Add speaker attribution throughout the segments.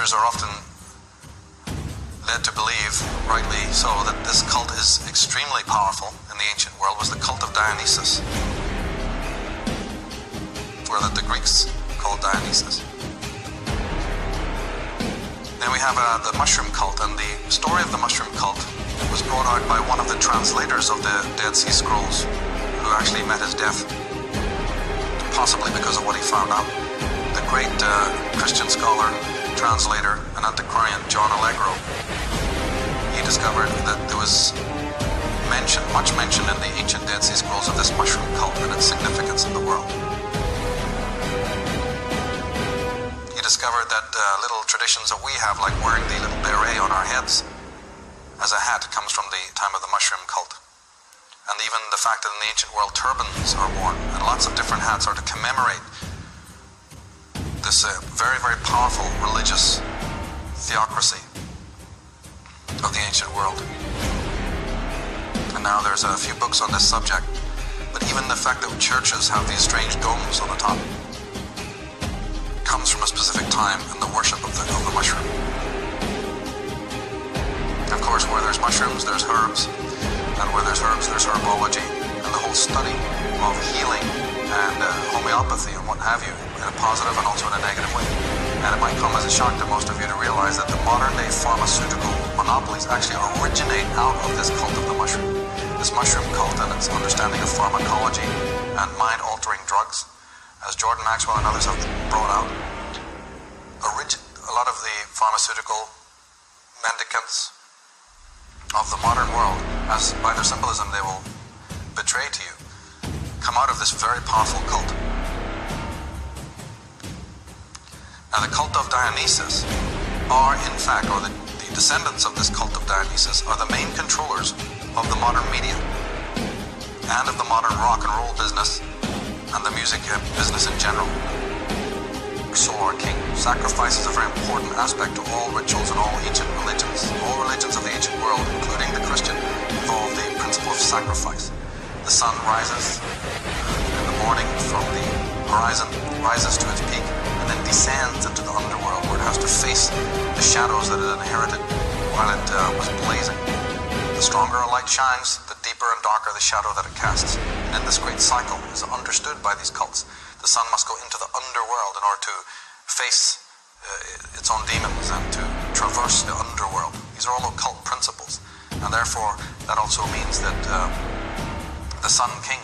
Speaker 1: researchers are often led to believe, rightly so, that this cult is extremely powerful in the ancient world was the cult of Dionysus, or that the Greeks called Dionysus. Then we have the mushroom cult, and the story of the mushroom cult was brought out by one of the translators of the Dead Sea Scrolls, who actually met his death, possibly because of what he found out. The great Christian scholar, translator, and antiquarian John Allegro, he discovered that there was much mention in the ancient Dead Sea Scrolls of this mushroom cult and its significance in the world. He discovered that little traditions that we have, like wearing the little beret on our heads as a hat, comes from the time of the mushroom cult. And even the fact that in the ancient world turbans are worn and lots of different hats are to commemorate this very, very powerful religious theocracy of the ancient world. And now there's a few books on this subject, but even the fact that churches have these strange domes on the top comes from a specific time in the worship of the mushroom. Of course, where there's mushrooms, there's herbs, and where there's herbs, there's herbology, and the whole study of healing and homeopathy and what have you, in a positive and also in a negative way. And it might come as a shock to most of you to realize that the modern day pharmaceutical monopolies actually originate out of this cult of the mushroom. This mushroom cult and its understanding of pharmacology and mind-altering drugs, as Jordan Maxwell and others have brought out, a lot of the pharmaceutical mendicants of the modern world, as by their symbolism they will betray to you, come out of this very powerful cult. Now the cult of Dionysus are in fact, or the descendants of this cult of Dionysus are the main controllers of the modern media and of the modern rock and roll business and the music business in general. So our king. Sacrifice is a very important aspect to all rituals and all ancient religions. All religions of the ancient world, including the Christian, involve the principle of sacrifice. The sun rises in the morning from the horizon, rises to its peak, and then descends into the underworld where it has to face the shadows that it inherited while it was blazing. The stronger a light shines, the deeper and darker the shadow that it casts. And in this great cycle is understood by these cults. The sun must go into the underworld in order to face its own demons and to traverse the underworld. These are all occult principles, and therefore that also means that the Sun King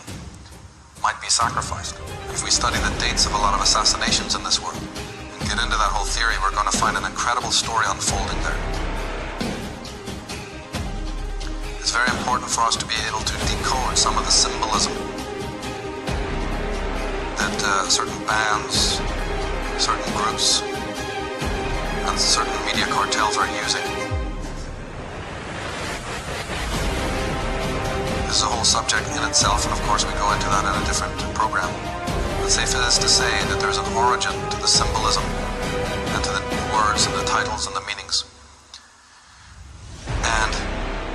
Speaker 1: might be sacrificed. If we study the dates of a lot of assassinations in this world and get into that whole theory, we're going to find an incredible story unfolding there. It's very important for us to be able to decode some of the symbolism that certain bands, certain groups, and certain media cartels are using. This is a whole subject in itself, and of course we go into that in a different program. But safe it is to say that there's an origin to the symbolism and to the words and the titles and the meanings. And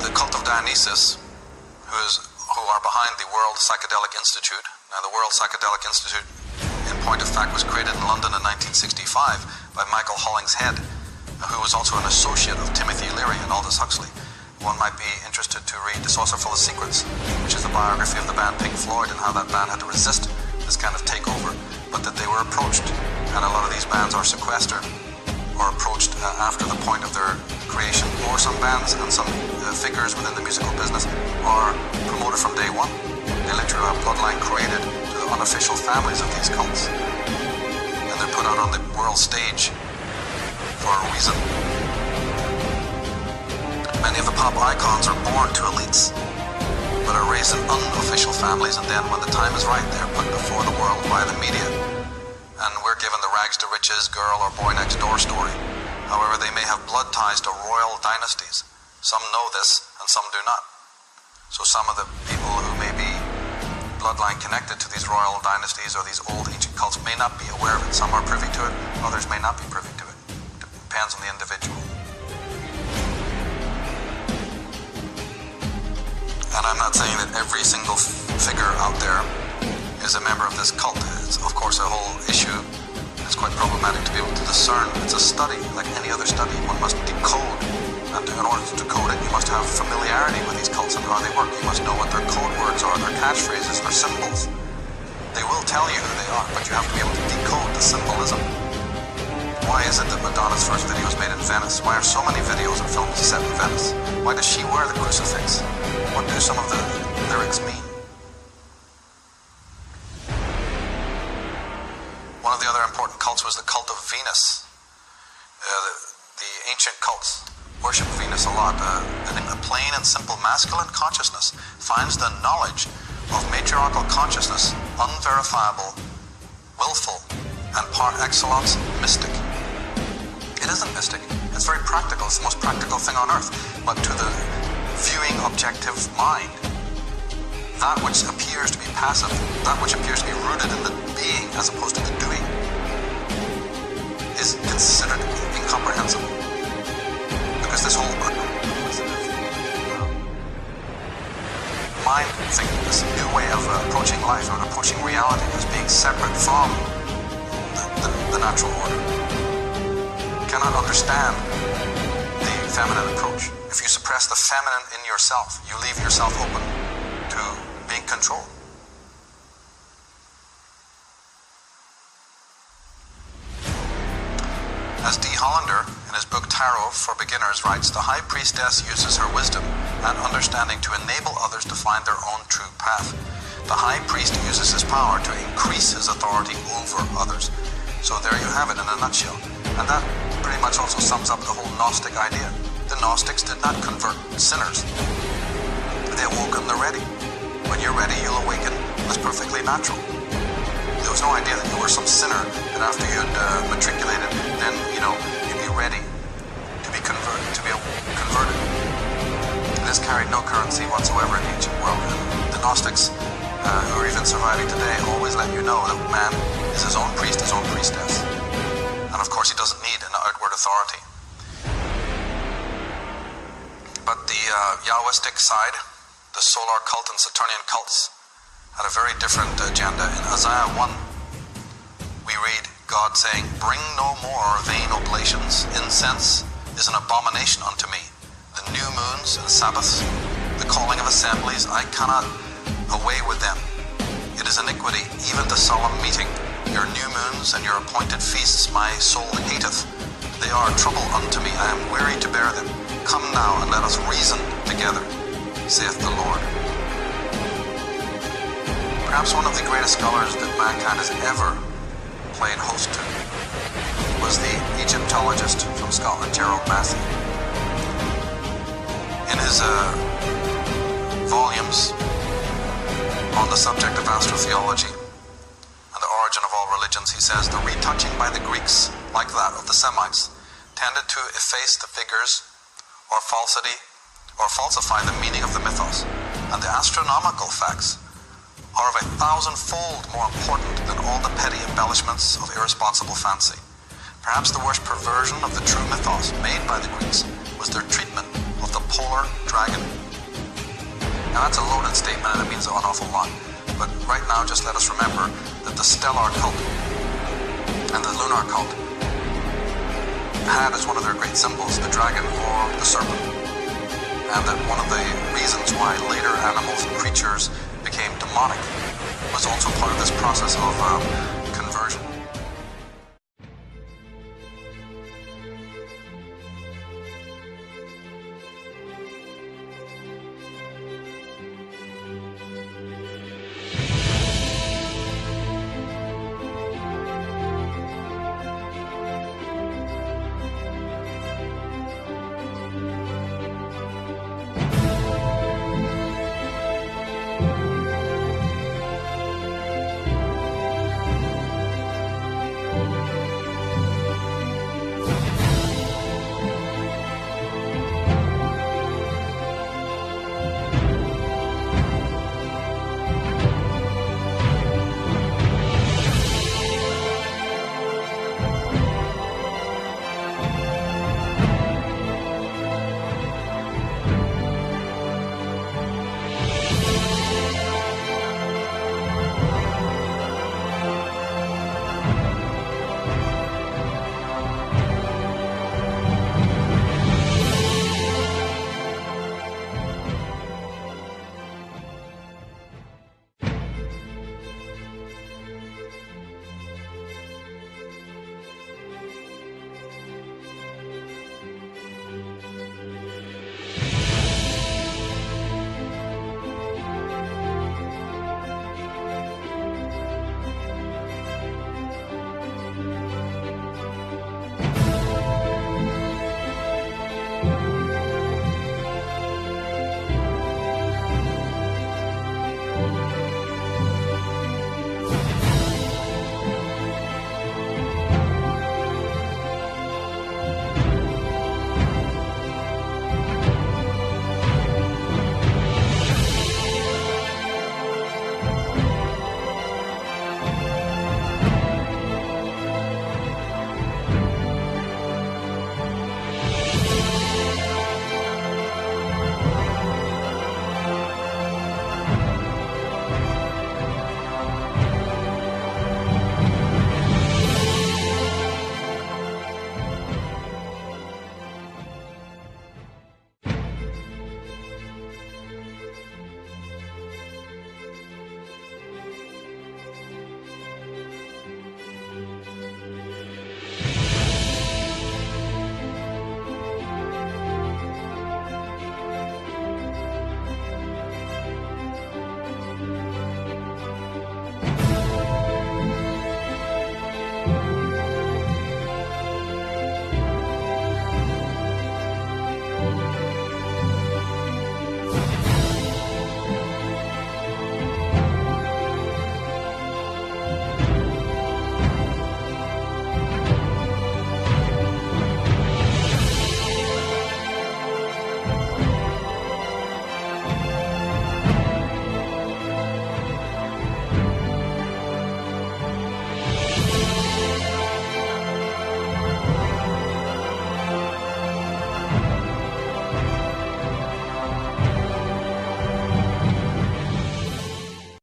Speaker 1: the cult of Dionysus, who are behind the World Psychedelic Institute. Now, the World Psychedelic Institute, in point of fact, was created in London in 1965 by Michael Hollingshead, who was also an associate of Timothy Leary and Aldous Huxley. One might be interested to read The Saucer Full of Secrets, which is the biography of the band Pink Floyd and how that band had to resist this kind of takeover, but that they were approached, and a lot of these bands are sequestered or approached after the point of their creation, or some bands and some figures within the musical business are promoted from day one. They literally are a bloodline created to the unofficial families of these cults, and they're put out on the world stage for a reason. Many of the pop icons are born to elites, but are raised in unofficial families, and then when the time is right, they're put before the world by the media. And we're given the rags to riches girl or boy next door story. However, they may have blood ties to royal dynasties. Some know this, and some do not. So some of the people who may be bloodline connected to these royal dynasties or these old ancient cults may not be aware of it. Some are privy to it, others may not be privy to it. Depends on the individual. And I'm not saying that every single figure out there is a member of this cult. It's, of course, a whole issue, as it's quite problematic to be able to discern. It's a study, like any other study. One must decode, and in order to decode it, you must have familiarity with these cults and how they work. You must know what their code words are, their catchphrases, their symbols. They will tell you who they are, but you have to be able to decode the symbolism. Why is it that Madonna's first video was made in Venice? Why are so many videos and films set in Venice? Why does she wear the crucifix? What do some of the lyrics mean? One of the other important cults was the cult of Venus. The ancient cults worship Venus a lot. A plain and simple masculine consciousness finds the knowledge of matriarchal consciousness unverifiable, willful, and par excellence mystic. It isn't mystic. It's very practical. It's the most practical thing on earth. But to the viewing objective mind, that which appears to be passive, that which appears to be rooted in the being as opposed to the doing, is considered incomprehensible. Because this whole mind thinking, this new way of approaching life or approaching reality as being separate from the natural order, cannot understand the feminine approach. If you suppress the feminine in yourself, you leave yourself open to being controlled. As D. Hollander, in his book Tarot for Beginners, writes, the high priestess uses her wisdom and understanding to enable others to find their own true path. The high priest uses his power to increase his authority over others. So there you have it in a nutshell. And that pretty much also sums up the whole Gnostic idea. The Gnostics did not convert sinners. They awoke when they're ready. When you're ready, you'll awaken. That's perfectly natural. There was no idea that you were some sinner, that after you'd matriculated, then, you'd be ready to be converted, This carried no currency whatsoever in the ancient world. And the Gnostics, who are even surviving today, always let you know that man is his own priest, his own priestess. And of course, he doesn't need an outward authority. But the Yahwistic side, the solar cult and Saturnian cults, had a very different agenda. In Isaiah 1, we read God saying, bring no more vain oblations. Incense is an abomination unto me. The new moons and Sabbaths, the calling of assemblies, I cannot away with them. It is iniquity, even the solemn meeting. Your new moons and your appointed feasts my soul hateth. They are trouble unto me. I am weary to bear them. Come now and let us reason together, saith the Lord. Perhaps one of the greatest scholars that mankind has ever played host to was the Egyptologist from Scotland, Gerald Massey. In his volumes on the subject of astrotheology and the origin of all religions, he says, the retouching by the Greeks, like that of the Semites, tended to efface the figures or falsify the meaning of the mythos, and the astronomical facts are of 1,000-fold more important than all the petty embellishments of irresponsible fancy. Perhaps the worst perversion of the true mythos made by the Greeks was their treatment of the polar dragon. Now that's a loaded statement and it means an awful lot, but right now just let us remember that the stellar cult and the lunar cult had as one of their great symbols the dragon or the serpent, and that one of the reasons why later animals and creatures became demonic was also part of this process of conversion.